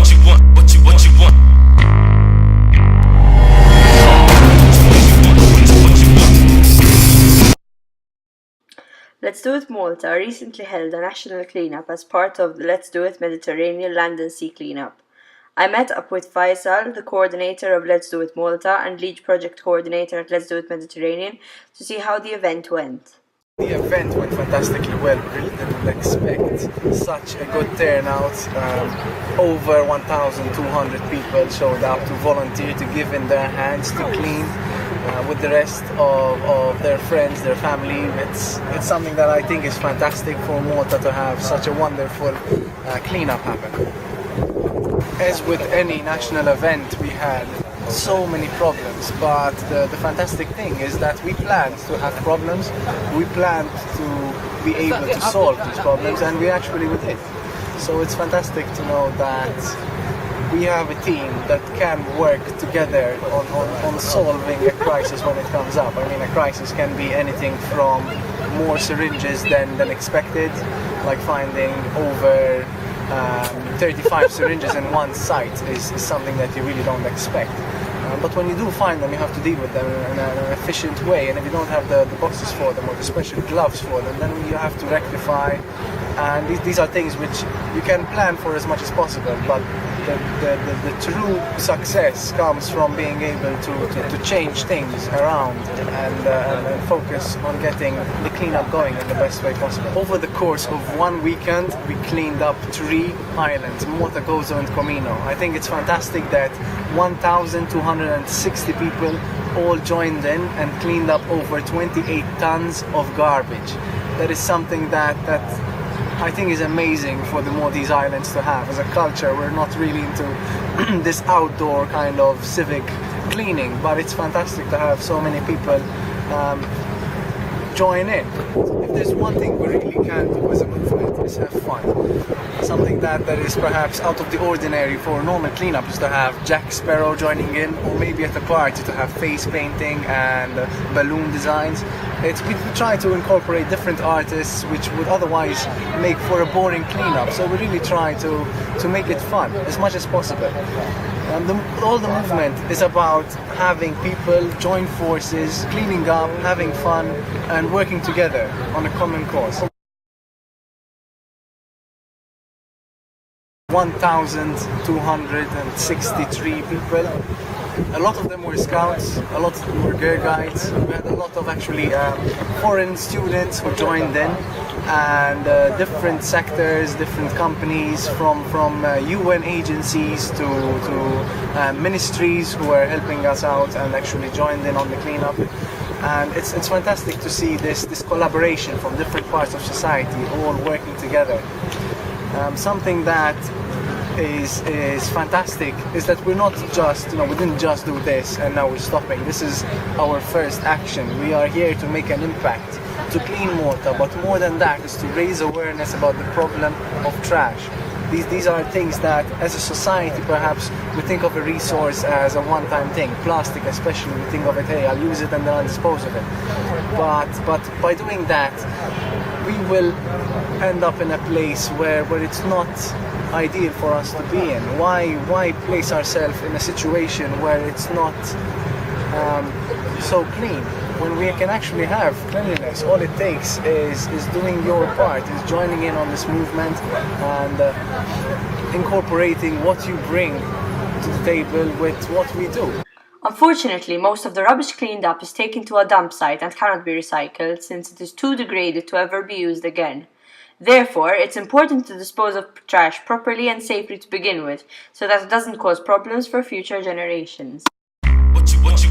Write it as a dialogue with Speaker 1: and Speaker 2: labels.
Speaker 1: Let's Do It Malta recently held a national cleanup as part of the Let's Do It Mediterranean Land and Sea Cleanup. I met up with Faisal, the coordinator of Let's Do It Malta and lead project coordinator at Let's Do It Mediterranean, to see how the event went.
Speaker 2: The event went fantastically well. We really didn't expect such a good turnout. Over 1,200 people showed up to volunteer, to give in their hands to clean with the rest of their friends, their family. It's something that I think is fantastic for Malta to have such a wonderful cleanup happen. As with any national event, we had so many problems, but the fantastic thing is that we planned to have problems, we planned to be able to solve these problems, and we actually did. So it's fantastic to know that we have a team that can work together on solving a crisis when it comes up. I mean, a crisis can be anything from more syringes than expected, like finding over 35 syringes in one site is something that you really don't expect. But when you do find them, you have to deal with them in an efficient way, and if you don't have the boxes for them or the special gloves for them, then you have to rectify. And these are things which you can plan for as much as possible, but the true success comes from being able to change things around and focus on getting the cleanup going in the best way possible. Over the course of one weekend, we cleaned up 3 islands, Malta, Gozo and Comino. I think it's fantastic that 1,260 people all joined in and cleaned up over 28 tons of garbage. That is something that I think is amazing for the Maltese islands to have. As a culture, we're not really into this outdoor kind of civic cleaning, but it's fantastic to have so many people join in. If there's one thing we really can do as a movement, is have fun. Something that is perhaps out of the ordinary for normal cleanup is to have Jack Sparrow joining in, or maybe at a party to have face painting and balloon designs. We try to incorporate different artists which would otherwise make for a boring cleanup, so we really try to make it fun as much as possible. All the movement is about having people join forces, cleaning up, having fun and working together on a common cause. 1,263 people. A lot of them were scouts, a lot of them were girl guides. We had a lot of actually foreign students who joined in, and different sectors, different companies from UN agencies to ministries who were helping us out and actually joined in on the cleanup. And it's fantastic to see this collaboration from different parts of society all working together. Something that is fantastic is that we're not just, we didn't just do this and now we're stopping. This is our first action. We are here to make an impact, to clean Malta, but more than that is to raise awareness about the problem of trash. These are things that as a society perhaps we think of a resource as a one-time thing. Plastic especially, we think of it, hey, I'll use it and then I'll dispose of it. But by doing that, we will end up in a place where it's not ideal for us to be in. Why place ourselves in a situation where it's not so clean, when we can actually have cleanliness? All it takes is doing your part, is joining in on this movement and incorporating what you bring to the table with what we do.
Speaker 1: Unfortunately, most of the rubbish cleaned up is taken to a dump site and cannot be recycled since it is too degraded to ever be used again. Therefore, it's important to dispose of trash properly and safely to begin with, so that it doesn't cause problems for future generations.
Speaker 3: What you want?